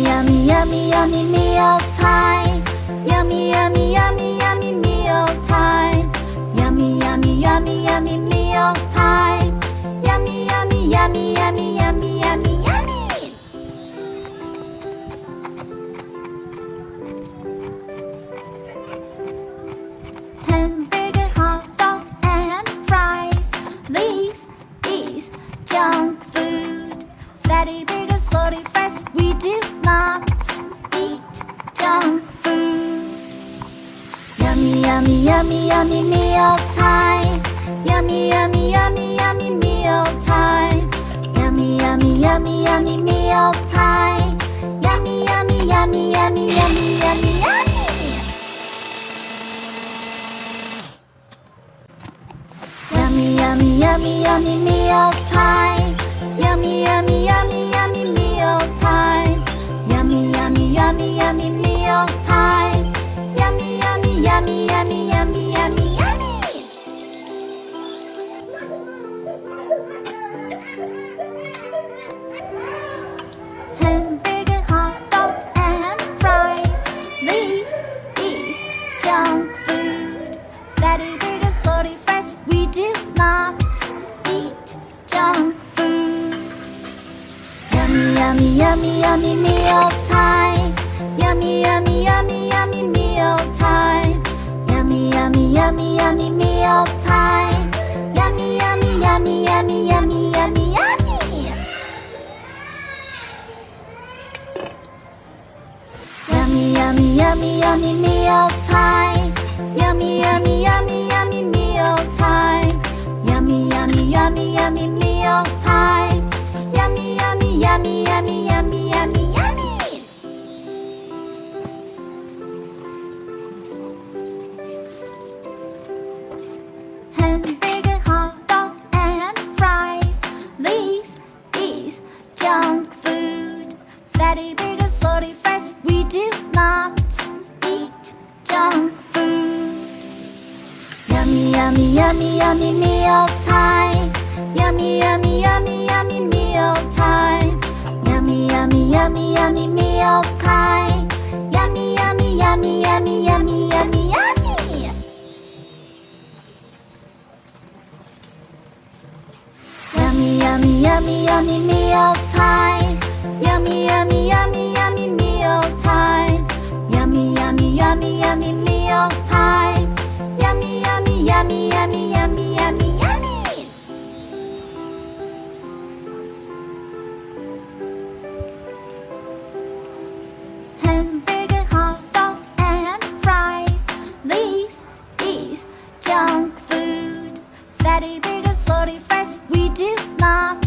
yummy, yummy, yummy meal time. Yummy, yummy, yummy, yummy meal time. Yummy, yummy, yummy, yummy meal time. Yummy, yummy, yummy, yummy, yummy, yummy, yummy. Hamburger, hot dog, and fries. This is junk food. Fatty burgers, salty fries. We do not eat junk food. Yummy, yummy, yummy, yummy meal time. Yummy, yummy, yummy, yummy meal time. Yummy, yummy, yummy, yummy meal time. Yummy, yummy, yummy, yummy, yummy, yummy, yummy. Yummy, yummy, yummy, yummy meal time. Yummy, yummy, yummy, yummy meal time. Yummy, yummy, yummy, yummy meal time. Yummy, yummy, yummy, yummy, yummy, yummy, yummy. Hamburger, hot dog, and fries. This is junk food. Fatty burgers, salty fries. We do not eat junk food. Yummy, yummy, yummy, yummy meal time. Yummy, yummy, yummy, yummy meal time. Yummy, yummy, yummy, yummy meal time. Yummy, yummy, yummy, yummy, yummy, yummy, yummy. Yummy, yummy, yummy, yummy meal time. Yummy, yummy, yummy, yummy meal time. Yummy, yummy, yummy, yummy meal time. Yummy, yummy, yummy, yummy, yummy, yummy, yummy. Hamburger, hot dog, and fries. This is junk food. Fatty burgers, salty fries. We do not eat junk food. Yummy, yummy, yummy, yummy meal time. Yummy, yummy, yummy, yummy meal time. Yummy, yummy, yummy, yummy meal time. Yummy, yummy, yummy, yummy, yummy, yummy, yummy. Yummy, yummy, yummy, yummy meal time. Yummy, yummy, yummy, yummy meal time. Yummy, yummy, yummy, yummy meal time. Yummy, yummy, yummy, yummy, yummy, yummy, yummy. Hamburger, hot dog, and fries. This is junk food. Fatty burgers, salty fries. We do not